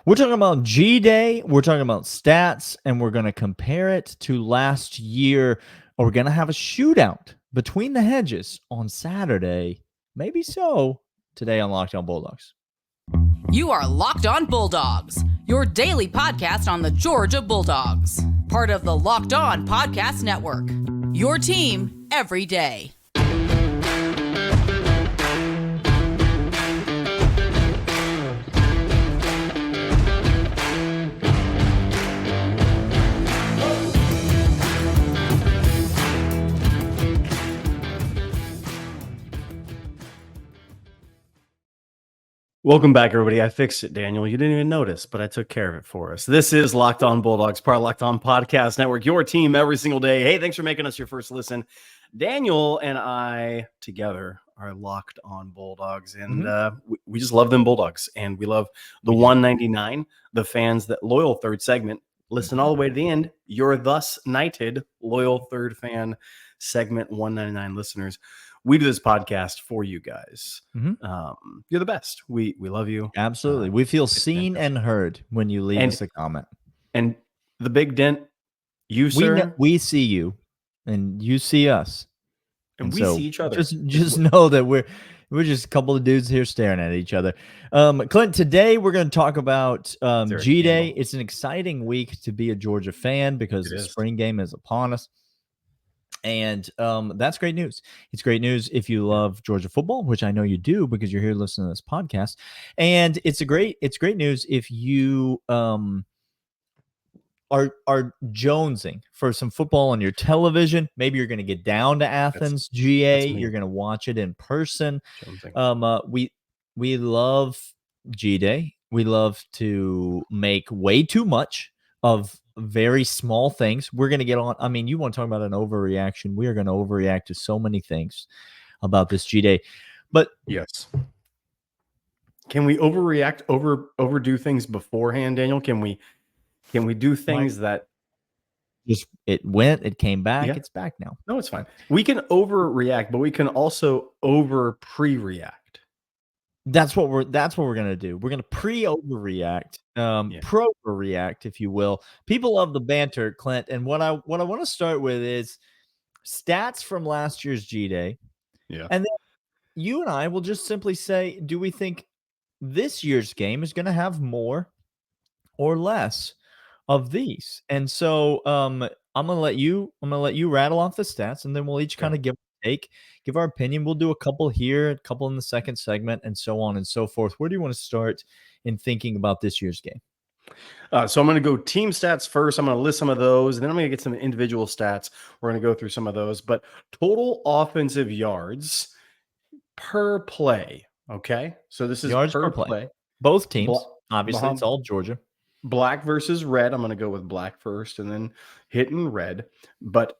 We're talking about G-Day. We're talking about stats, and we're going to compare it to last year. Or we're going to have a shootout between the hedges on Saturday. Maybe so. Today on Locked On Bulldogs. You are Locked On Bulldogs, your daily podcast on the Georgia Bulldogs. Part of the Locked On Podcast Network. Your team every day. Welcome back, everybody. I fixed it, Daniel. You didn't even notice, but I took care of it for us. This is Locked On Bulldogs, part of Locked On Podcast Network, your team every single day. Hey, thanks for making us your first listen. Daniel and I together are Locked On Bulldogs, and we just love them Bulldogs, and we love the 199, the fans that loyal third segment. Listen all the way to the end. You're thus knighted, loyal third fan segment 199 listeners. We do this podcast for you guys. You're the best. We love you. Absolutely. We feel seen and heard when you leave us a comment. And the big dent, sir. We see you, and you see us. And we see each other. Just know that we're just a couple of dudes here staring at each other. Clint, today we're going to talk about G-Day. It's an exciting week to be a Georgia fan because the spring game is upon us. And that's great news. It's great news if you love Georgia football, which I know you do because you're here listening to this podcast. And it's great news if you are jonesing for some football on your television. Maybe you're going to get down to Athens, GA. You're going to watch it in person. We love G-Day. We love to make way too much of very small things. We're going to get on. I mean, you want to talk about an overreaction. We are going to overreact to so many things about this G-Day. But yes. Can we overreact, overdo things beforehand, Daniel? Can we do things that just it came back. Yeah. It's back now. No, it's fine. We can overreact, but we can also over pre-react. That's what we're going to do. We're going to pre-overreact, pro-react, if you will. People love the banter, Clint. And what I want to start with is stats from last year's G-Day. Yeah. And then you and I will just simply say, do we think this year's game is going to have more or less of these? And so I'm going to let you rattle off the stats, and then we'll each kind of give our opinion. We'll do a couple here, a couple in the second segment, and so on and so forth. Where do you want to start in thinking about this year's game? So I'm going to go team stats first. I'm going to list some of those, and then I'm going to get some individual stats. We're going to go through some of those. But total offensive yards per play. Okay, so this is yards per play. Both teams, obviously, it's all Georgia. Black versus red. I'm going to go with black first, and then hitting red. But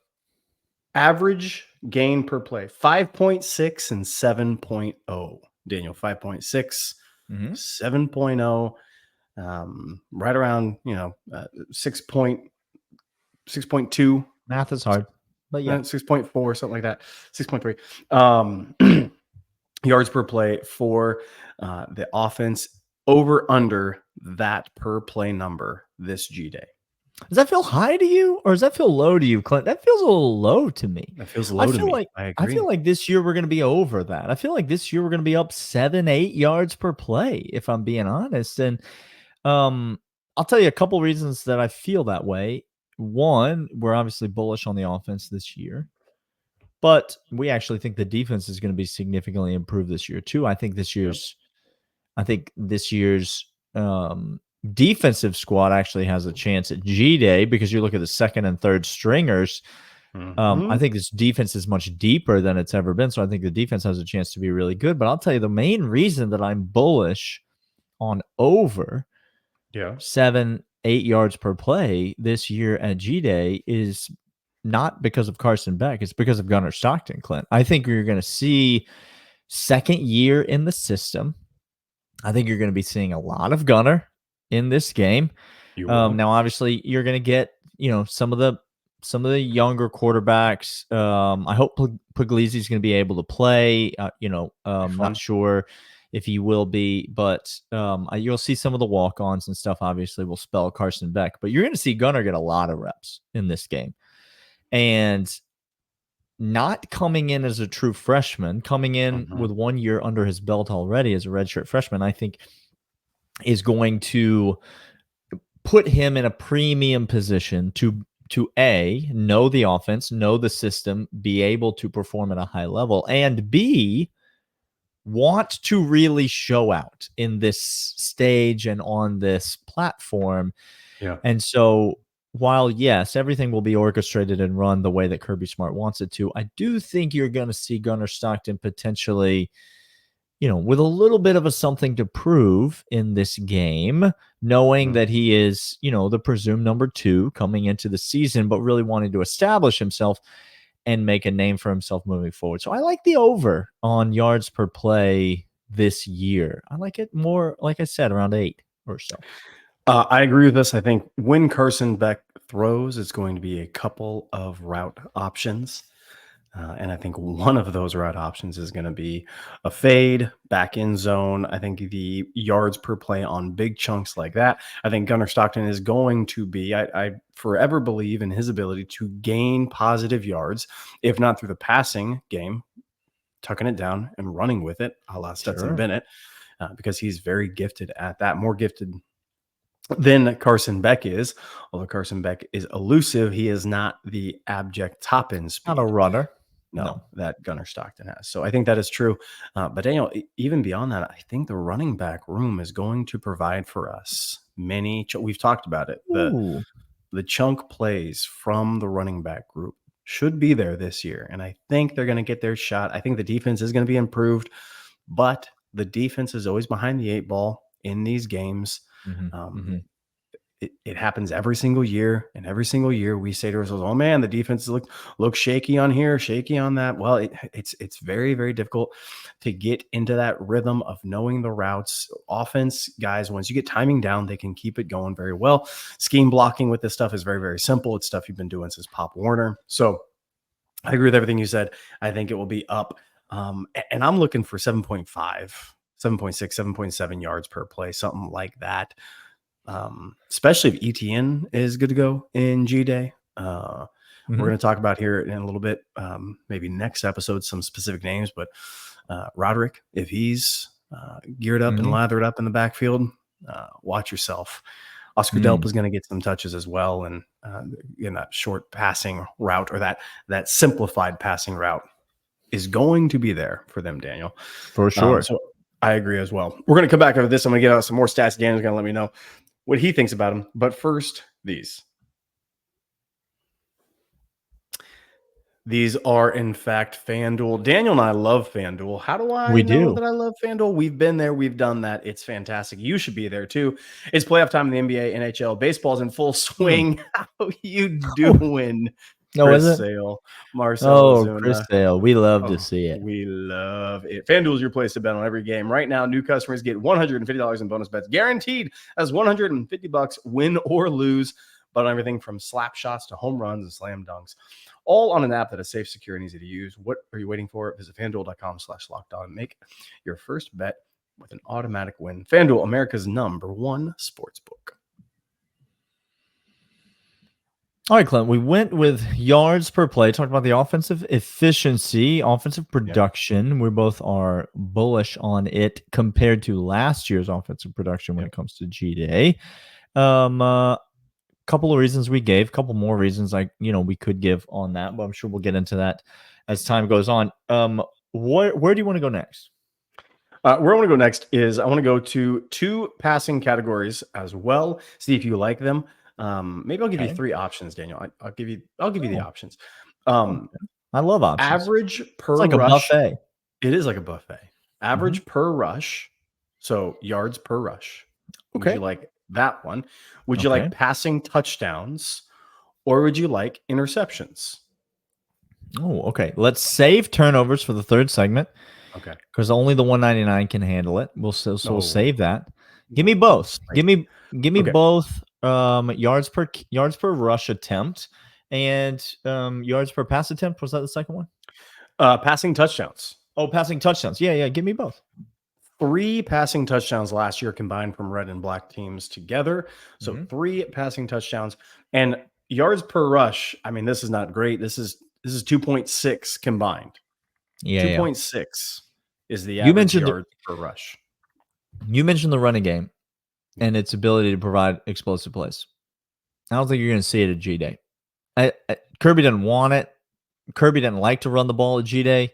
average gain per play, 5.6 and 7.0. Daniel, 5.6, 7.0, right around 6.2. Math is hard, but yeah, 6.4, something like that. 6.3 yards per play for the offense. Over under that per play number this G-Day. Does that feel high to you, or does that feel low to you, Clint? That feels a little low to me. That feels low to me. I feel like this year we're going to be over that. I feel like this year we're going to be up 7-8 yards per play, if I'm being honest. And I'll tell you a couple reasons that I feel that way. One, we're obviously bullish on the offense this year, but we actually think the defense is going to be significantly improved this year too. I think this year's defensive squad actually has a chance at G-Day because you look at the second and third stringers. I think this defense is much deeper than it's ever been. So I think the defense has a chance to be really good. But I'll tell you, the main reason that I'm bullish on over 7-8 yards per play this year at G-Day is not because of Carson Beck. It's because of Gunnar Stockton, Clint. I think you're going to see second year in the system. I think you're going to be seeing a lot of Gunnar in this game. Now, obviously, you're going to get some of the younger quarterbacks. I hope Puglisi's going to be able to play. Not sure if he will be, but you'll see some of the walk-ons and stuff obviously will spell Carson Beck, but you're going to see Gunnar get a lot of reps in this game. And not coming in as a true freshman, coming in with 1 year under his belt already as a redshirt freshman, I think is going to put him in a premium position to A, know the offense, know the system, be able to perform at a high level, and B, want to really show out in this stage and on this platform. Yeah. And so while, yes, everything will be orchestrated and run the way that Kirby Smart wants it to, I do think you're going to see Gunnar Stockton potentially, with a little bit of a something to prove in this game, knowing that he is, the presumed number 2 coming into the season, but really wanting to establish himself and make a name for himself moving forward. So I like the over on yards per play this year. I like it more, like I said, around 8 or so. I agree with this. I think when Carson Beck throws, it's going to be a couple of route options. And I think one of those route options is going to be a fade, back end zone. I think the yards per play on big chunks like that, I think Gunnar Stockton is going to be, I forever believe in his ability to gain positive yards, if not through the passing game, tucking it down and running with it, a la Stetson Bennett, because he's very gifted at that, more gifted than Carson Beck is. Although Carson Beck is elusive, he is not the abject top end speed. Not a runner. No, that Gunnar Stockton has. So I think that is true. But Daniel, even beyond that, I think the running back room is going to provide for us many. We've talked about it. The chunk plays from the running back group should be there this year. And I think they're going to get their shot. I think the defense is going to be improved, but the defense is always behind the 8 ball in these games. It happens every single year, and every single year we say to ourselves, "Oh man, the defense look shaky on here, shaky on that." Well, it's very, very difficult to get into that rhythm of knowing the routes. Offense guys, once you get timing down, they can keep it going very well. Scheme blocking with this stuff is very, very simple. It's stuff you've been doing since Pop Warner. So I agree with everything you said. I think it will be up, and I'm looking for 7.5, 7.6, 7.7 yards per play, something like that. Especially if ETN is good to go in G-Day. We're going to talk about here in a little bit, maybe next episode, some specific names, but Roderick, if he's geared up and lathered up in the backfield, watch yourself. Oscar Delp is going to get some touches as well, and in that short passing route, or that simplified passing route is going to be there for them, Daniel. For sure. So I agree as well. We're going to come back over this. I'm going to get out some more stats. Daniel's going to let me know what he thinks about him. But first, these are, in fact, FanDuel. Daniel and I love FanDuel. How do I know that I love FanDuel? We've been there. We've done that. It's fantastic. You should be there, too. It's playoff time in the NBA, NHL. Baseball's in full swing. How you doing? No, Chris is it? Sale, Marcel Ozuna. Chris Sale. We love to see it. We love it. FanDuel is your place to bet on every game. Right now, new customers get $150 in bonus bets, guaranteed. As $150 win or lose, but on everything from slap shots to home runs and slam dunks, all on an app that is safe, secure, and easy to use. What are you waiting for? Visit FanDuel.com/lockedon and make your first bet with an automatic win. FanDuel, America's #1 sportsbook. All right, Clint, we went with yards per play, talked about the offensive efficiency, offensive production. We both are bullish on it compared to last year's offensive production when it comes to G-Day. Couple of reasons we gave, couple more reasons we could give on that, but I'm sure we'll get into that as time goes on. Where do you want to go next? Where I want to go next is I want to go to 2 passing categories as well. See if you like them. Maybe I'll give you 3 options, Daniel. I'll give you the options. I love options. Average per rush. It's like a buffet. It is like a buffet. Average per rush. So yards per rush. Okay. Would you like that one? Would you like passing touchdowns, or would you like interceptions? Oh, okay. Let's save turnovers for the third segment. Okay. Because only the 199 can handle it. We'll save that. Give me both. Give me both yards per rush attempt and yards per pass attempt. Was that the second one? Passing touchdowns. Oh, passing touchdowns. Yeah. Give me both. 3 passing touchdowns last year combined from red and black teams together. So 3 passing touchdowns and yards per rush. I mean, this is not great. This is 2.6 combined. Yeah, 2.6 is the You average mentioned yards per rush. You mentioned the running game and its ability to provide explosive plays. I don't think you're going to see it at G-Day. Kirby doesn't want it. Kirby doesn't like to run the ball at G-Day.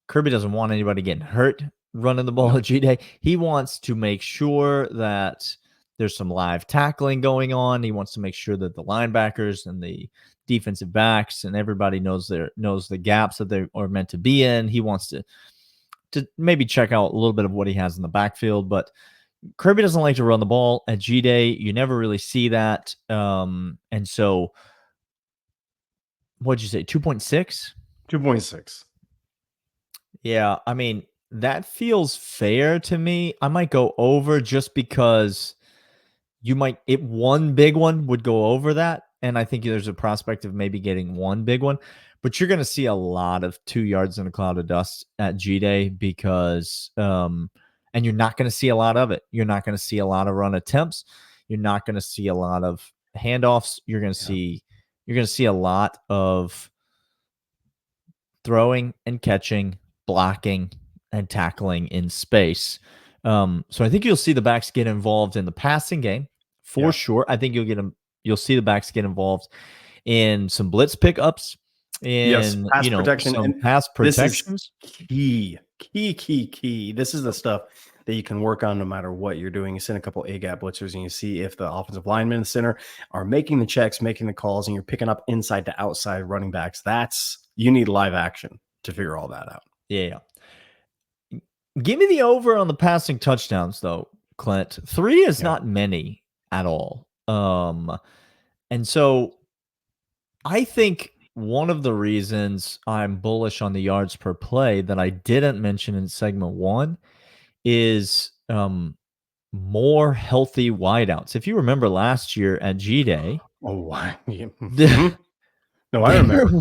Kirby doesn't want anybody getting hurt running the ball at G-Day. He wants to make sure that there's some live tackling going on. He wants to make sure that the linebackers and the defensive backs and everybody knows the gaps that they are meant to be in. He wants to maybe check out a little bit of what he has in the backfield, but Kirby doesn't like to run the ball at G-Day. You never really see that. And so what'd you say? 2.6? 2.6. Yeah, I mean, that feels fair to me. I might go over just because one big one would go over that. And I think there's a prospect of maybe getting one big one, but you're going to see a lot of 2 yards in a cloud of dust at G-Day because, and you're not going to see a lot of it. You're not going to see a lot of run attempts. You're not going to see a lot of handoffs. You're going to see a lot of throwing and catching, blocking and tackling in space. So I think you'll see the backs get involved in the passing game for sure. I think you'll see the backs get involved in some blitz pickups, in pass protection, some and pass protections. This is key. This is the stuff that you can work on no matter what you're doing. You send a couple A-gap blitzers and you see if the offensive linemen in the center are making the checks, making the calls, and you're picking up inside to outside running backs. You need live action to figure all that out. Yeah. Give me the over on the passing touchdowns, though, Clint. 3 is not many at all. And so I think one of the reasons I'm bullish on the yards per play that I didn't mention in segment 1 is more healthy wideouts. If you remember last year at G-Day. Oh, why? No, I remember.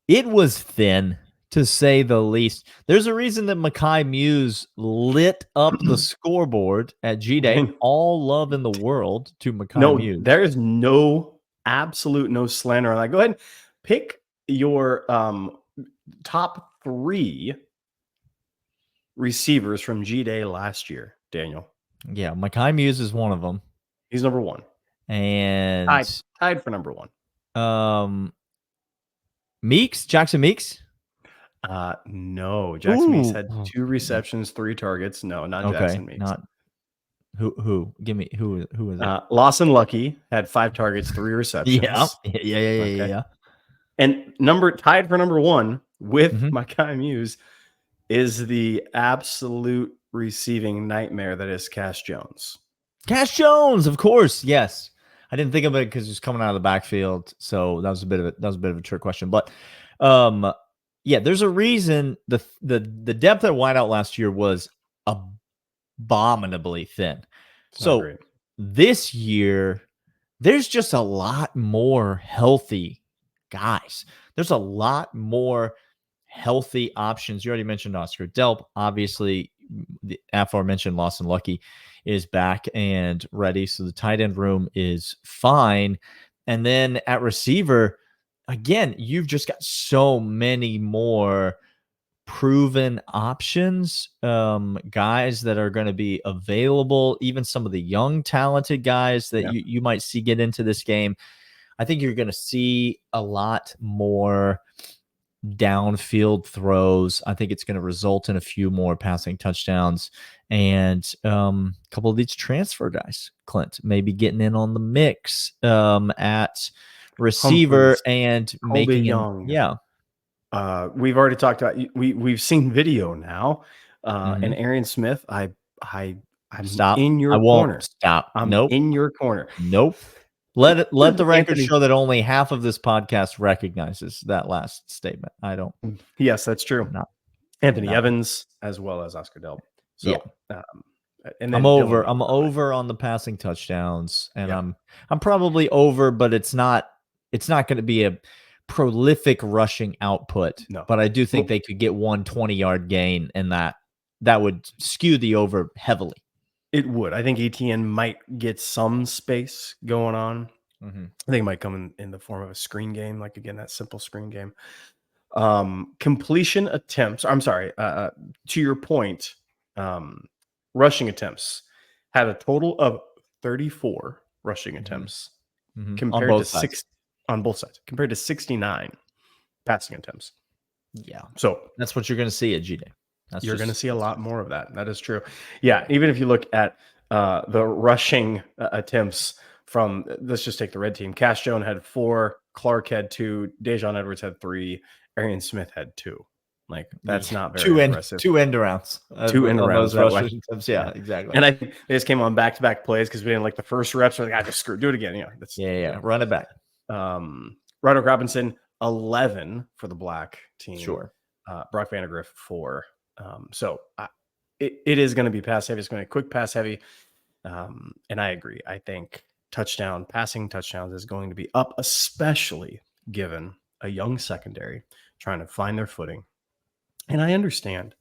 It was thin, to say the least. There's a reason that Mekhi Muse lit up the scoreboard at G-Day. All love in the world to Mekhi Muse. There is no slander on that. Go ahead and pick your top 3 receivers from G-Day last year, Daniel. Yeah, Mekhi Muse is one of them. He's number 1. And tied for number 1. Jackson Meeks? No, Jackson Meeks had 2 receptions, 3 targets. No, not Jackson Meeks. Not who? Give me who is it? Lawson Lucky had 5 targets, 3 receptions. Yeah. And tied for number 1 with Mekhi Muse is the absolute receiving nightmare that is Cash Jones. Cash Jones, of course, yes. I didn't think of it because he's coming out of the backfield, so that was a bit of a trick question. But yeah, there's a reason the depth at wideout last year was abominably thin. So this year, there's just a lot more healthy guys. There's a lot more healthy options. You already mentioned Oscar Delp. Obviously, the aforementioned Lawson Lucky is back and ready. So the tight end room is fine. And then at receiver, again, you've just got so many more proven options, guys that are going to be available, even some of the young, talented guys that you might see get into this game. I think you're going to see a lot more downfield throws. I think it's going to result in a few more passing touchdowns and a couple of these transfer guys, Clint, maybe getting in on the mix at receiver Humphreys, and making young. We've already talked about we've seen video now. And Arian Smith, I'm stop. in your I won't corner. Stop. I'm nope. in your corner. Nope. Let the record show that only half of this podcast recognizes that last statement. I don't. Yes, that's true. Anthony Evans as well as Oscar Delp. So, and I'm over. I'm over on the passing touchdowns, and I'm probably over, but it's not going to be a prolific rushing output. No. But I do think they could get 1 20-yard gain, and that would skew the over heavily. It would. I think ETN might get some space going on. Mm-hmm. I think it might come in the form of a screen game, like again, that simple screen game. Completion attempts. I'm sorry. To your point, rushing attempts had a total of 34 rushing attempts compared to 6 on both sides, compared to 69 passing attempts. Yeah. So that's what you're going to see at G-Day. You're going to see a lot more of that. That is true. Yeah. Even if you look at the rushing attempts from, let's just take the red team. Cash Jones had 4, Clark had 2, Dejon Edwards had 3, Arian Smith had 2. Like, that's not very impressive. 2 end arounds. 2 end arounds. Yeah, exactly. And I think they just came on back-to-back plays because we didn't like the first reps. We're like, I just screwed. Do it again. Yeah. Run it back. Roderick Robinson, 11 for the black team. Sure. Brock Vandegrift, 4. So it is going to be pass heavy. It's going to be quick pass heavy. And I agree. I think passing touchdowns is going to be up, especially given a young secondary trying to find their footing. And I understand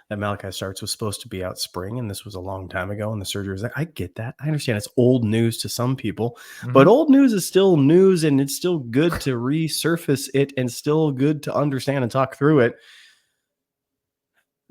that Malachi Starks was supposed to be out spring, and this was a long time ago, and the surgery was I get that. I understand it's old news to some people, but old news is still news, and it's still good to resurface it and still good to understand and talk through it.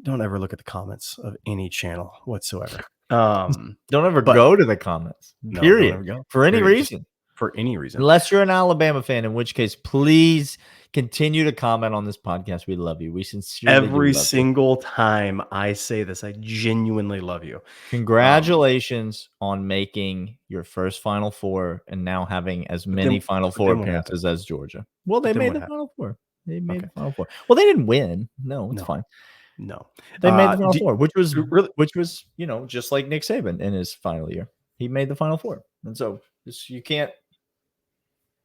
Don't ever look at the comments of any channel whatsoever. Don't ever go to the comments. Period. For any reason. For any reason. Unless you're an Alabama fan, in which case, please continue to comment on this podcast. We love you. We sincerely every single time I say this, I genuinely love you. Congratulations on making your first Final Four and now having as many Final Four appearances as Georgia. Well, they made the Final Four. They made the Final Four. Well, they didn't win. No, it's fine. No, they made the Final Four, which was just like Nick Saban in his final year. He made the Final Four, and so you can't.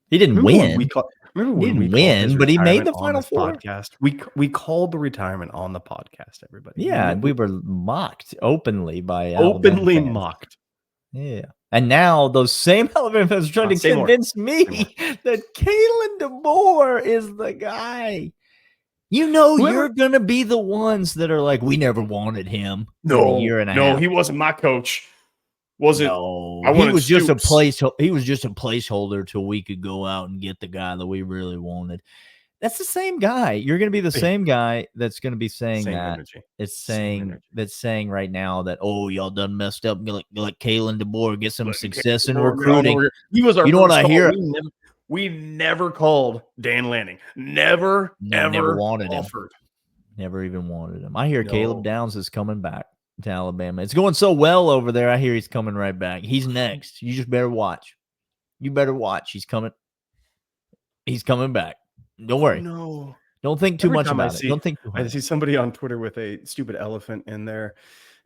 He didn't win. He didn't win, but he made the Final Four. Podcast. We called the retirement on the podcast. Everybody, yeah, and we were mocked openly by openly Alabama fans. Mocked. Yeah, and now those same Alabama fans are trying to convince me that Kalen DeBoer is the guy. You're going to be the ones that are like, we never wanted him. No, a year and a half. He wasn't my coach. Was it? No, he was just a placeholder till we could go out and get the guy that we really wanted. That's the same guy. You're going to be the same guy that's going to be saying that. Energy. It's saying right now that, y'all done messed up. Let Kalen DeBoer get some success in recruiting. He was our you know what I hear? We never called Dan Lanning. Never wanted offered. Him. Never even wanted him. I hear Caleb Downs is coming back to Alabama. It's going so well over there. I hear he's coming right back. He's next. You just better watch. You better watch. He's coming. He's coming back. Don't worry. No. Don't think too much about it. Don't think too hard. I see somebody on Twitter with a stupid elephant in their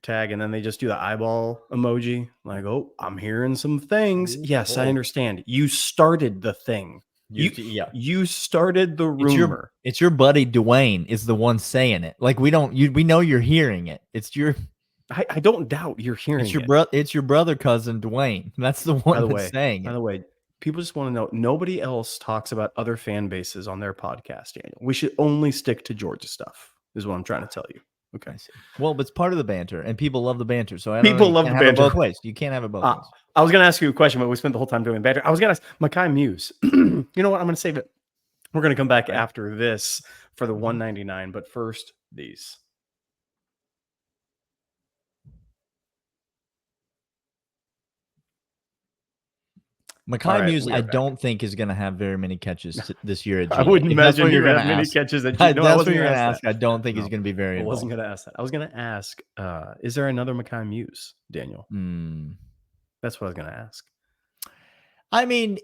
tag, and then they just do the eyeball emoji. Like, I'm hearing some things. Yes, I understand. You started the thing. You started the rumor. It's your buddy Dwayne is the one saying it. Like we know you're hearing it. It's your. I don't doubt you're hearing it. It's your brother cousin Dwayne. That's the one that's saying it. By the way, people just want to know. Nobody else talks about other fan bases on their podcast, Daniel. We should only stick to Georgia stuff. Is what I'm trying to tell you. Okay. Well, but it's part of the banter, and people love the banter. So people love the banter both ways. You can't have it both ways. I was going to ask you a question, but we spent the whole time doing banter. I was going to ask Makai Muse. You know what? I'm going to save it. We're going to come back after this for the 199. But first, these. Makai Muse, I don't think is going to have very many catches this year. I wouldn't imagine you're going to have many catches. That's what you're going to ask. I don't think he's going to be very. I wasn't going to ask that. I was going to ask, is there another Makai Muse, Daniel? That's what I was going to ask. I mean,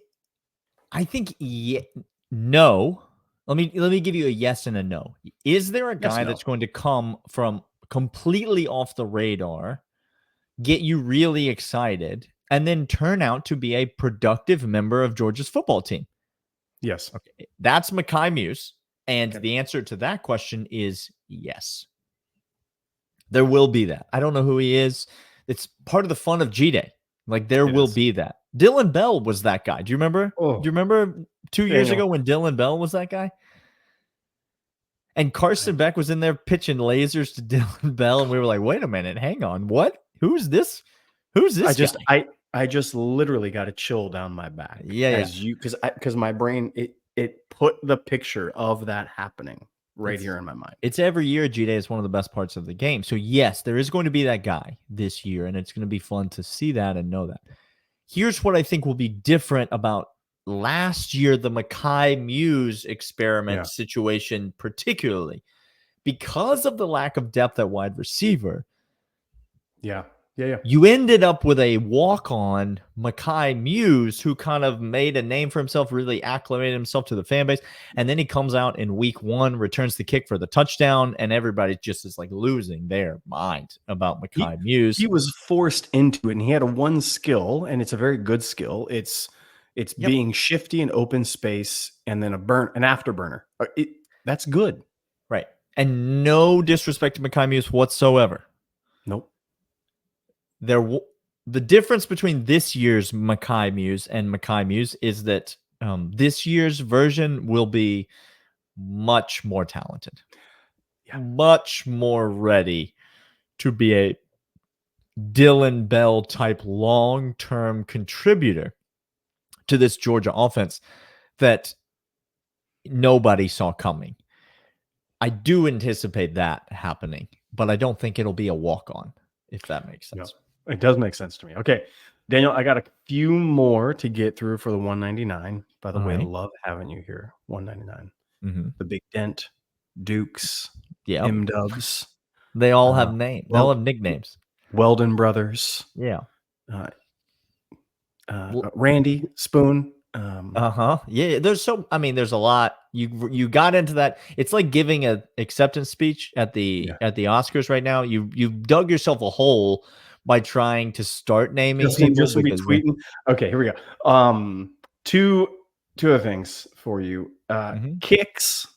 I think no. Let me give you a yes and a no. Is there a guy that's going to come from completely off the radar, get you really excited, and then turn out to be a productive member of Georgia's football team? Yes. Okay. That's Makai Muse. And the answer to that question is yes. There will be that. I don't know who he is. It's part of the fun of G-Day. Like there will be that. Dylan Bell was that guy. Do you remember? Do you remember 2 years ago when Dylan Bell was that guy? And Carson Beck was in there pitching lasers to Dylan Bell, and we were like, "Wait a minute, hang on, what? Who's this? Who's this guy?" I just literally got a chill down my back. Yeah. Because my brain it put the picture of that happening here in my mind. It's every year G-Day is one of the best parts of the game. So yes, there is going to be that guy this year, and it's going to be fun to see that and know that. Here's what I think will be different about last year, the Mekhi Muse experiment situation, particularly because of the lack of depth at wide receiver. Yeah. You ended up with a walk-on Mekhi Muse who kind of made a name for himself, really acclimated himself to the fan base. And then he comes out in week 1, returns the kick for the touchdown, and everybody just is like losing their mind about Mekhi Muse. He was forced into it, and he had one skill, and it's a very good skill. It's being shifty in open space and then an afterburner. That's good. Right. And no disrespect to Mekhi Muse whatsoever. Nope. The difference between this year's Mekhi Muse and Mekhi Muse is that this year's version will be much more talented, much more ready to be a Dylan Bell type long-term contributor to this Georgia offense that nobody saw coming. I do anticipate that happening, but I don't think it'll be a walk-on, if that makes sense. No. It does make sense to me. Okay, Daniel, I got a few more to get through for the 199. By the way, I love having you here. 199. Mm-hmm. The Big Dent, Dukes, yeah, M-Dubs. They all have names. They all have nicknames. Weldon Brothers. Yeah. Randy Spoon. Yeah. There's a lot. You got into that. It's like giving an acceptance speech at the Oscars right now. You've dug yourself a hole by trying to start naming people. Just be tweeting. Okay, here we go. Two other things for you. Kicks.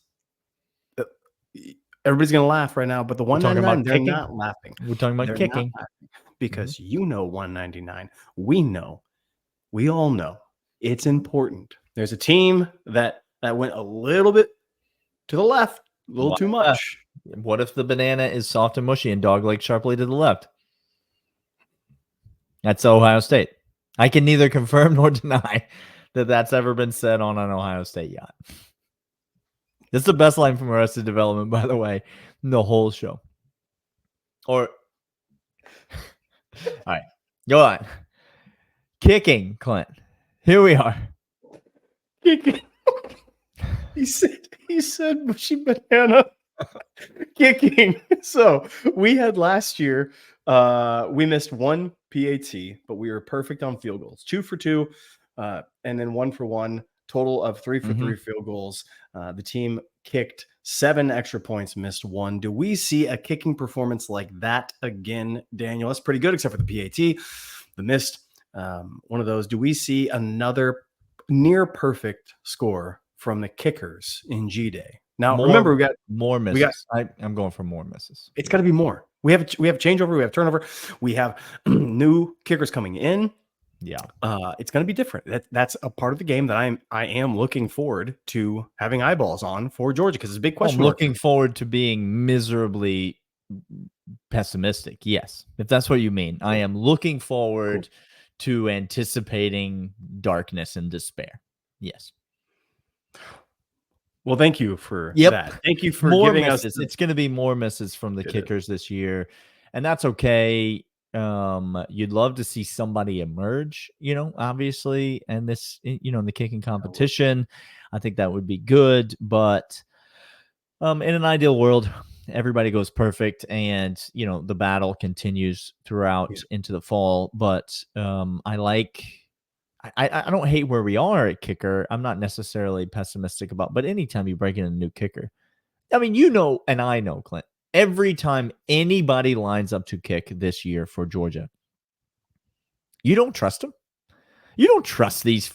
Everybody's gonna laugh right now, but the 199, they're not laughing. We're talking about kicking because 199. We all know it's important. There's a team that went a little bit to the left, a little too much. What if the banana is soft and mushy and dog-leg sharply to the left? That's Ohio State. I can neither confirm nor deny that that's ever been said on an Ohio State yacht. This is the best line from Arrested Development, by the way, in the whole show. All right, go on. Kicking, Clint. Here we are. Kicking. He said mushy banana. Kicking. So we had last year, we missed one PAT, but we were perfect on field goals. 2 for 2, and then 1 for 1. Total of 3 for 3 field goals. The team kicked 7 extra points, missed 1. Do we see a kicking performance like that again, Daniel? That's pretty good, except for the PAT, the missed one of those. Do we see another near perfect score from the kickers in G-Day? Now, remember, we got more misses. I'm going for more misses. It's got to be more. We have changeover. We have turnover. We have new kickers coming in. Yeah, it's going to be different. That's a part of the game that I am looking forward to having eyeballs on for Georgia, because it's a big question. I'm looking forward to being miserably pessimistic. Yes, if that's what you mean. I am looking forward to anticipating darkness and despair. Yes. Well, thank you for that. Thank you for more giving misses. It's going to be more misses from the kickers this year, and that's okay. You'd love to see somebody emerge, obviously, and this, in the kicking competition. I think that would be good, but in an ideal world, everybody goes perfect, and the battle continues throughout into the fall. But I don't hate where we are at kicker. I'm not necessarily pessimistic about, but anytime you break in a new kicker, I mean, and I know, Clint, every time anybody lines up to kick this year for Georgia, you don't trust them. You don't trust these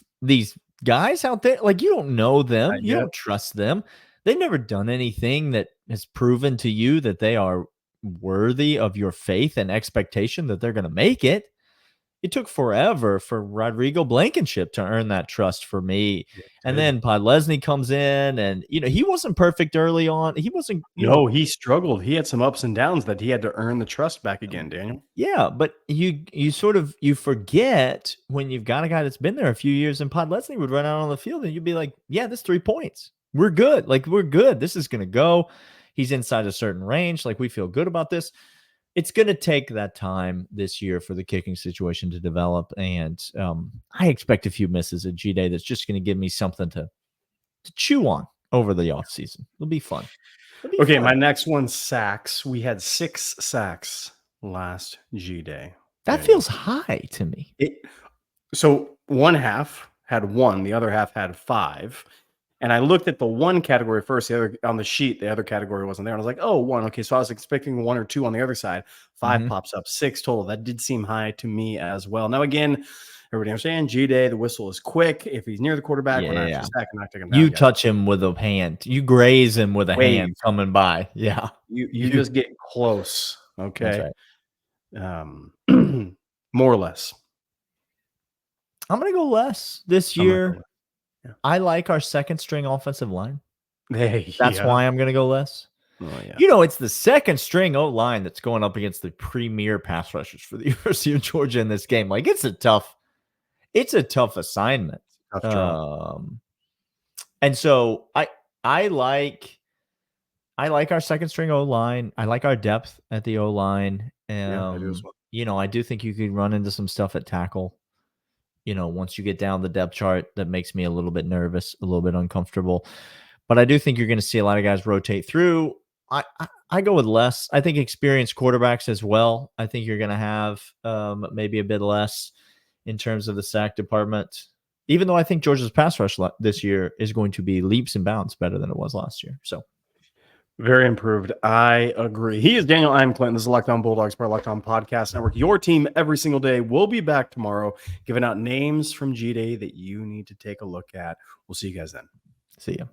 guys out there. Like, you don't know them. You don't trust them. They've never done anything that has proven to you that they are worthy of your faith and expectation that they're going to make it. it took forever for Rodrigo Blankenship to earn that trust for me. And then Podlesny comes in, and he wasn't perfect early on. He wasn't. He struggled. He had some ups and downs that he had to earn the trust back again, Daniel. Yeah, but you sort of forget when you've got a guy that's been there a few years, and Podlesny would run out on the field, and you'd be like, yeah, this 3 points. We're good. Like, we're good. This is going to go. He's inside a certain range. Like, we feel good about this. It's going to take that time this year for the kicking situation to develop. And I expect a few misses at G-Day that's just going to give me something to chew on over the offseason. It'll be fun. Okay, my next one, sacks. We had 6 sacks last G-Day. That feels high to me. So one half had 1, the other half had 5. And I looked at the 1 category first. The other on the sheet, the other category wasn't there. And I was like, oh, 1. Okay, so I was expecting 1 or 2 on the other side. 5 pops up, 6 total. That did seem high to me as well. Now, again, everybody understand, G-Day, the whistle is quick. If he's near the quarterback, we're not just sacking, not taking him down. You touch him with a hand. You graze him with a hand coming by. Yeah. You just get close. Okay. That's right. More or less. I'm going to go less this year. Yeah. I like our second string offensive line. That's why I'm going to go less. Oh, yeah. It's the second string O-line that's going up against the premier pass rushers for the University of Georgia in this game. Like, it's a tough assignment. And so I like our second string O-line. I like our depth at the O-line. I do as well. I do think you could run into some stuff at tackle. Once you get down the depth chart, that makes me a little bit nervous, a little bit uncomfortable. But I do think you're going to see a lot of guys rotate through. I go with less. I think experienced quarterbacks as well. I think you're going to have maybe a bit less in terms of the sack department, even though I think Georgia's pass rush this year is going to be leaps and bounds better than it was last year. So. Very improved. I agree. He is Daniel. I'm Clint. This is Locked On Bulldogs, part of Locked On Podcast Network. Your team every single day. We'll be back tomorrow giving out names from G-Day that you need to take a look at. We'll see you guys then. See ya.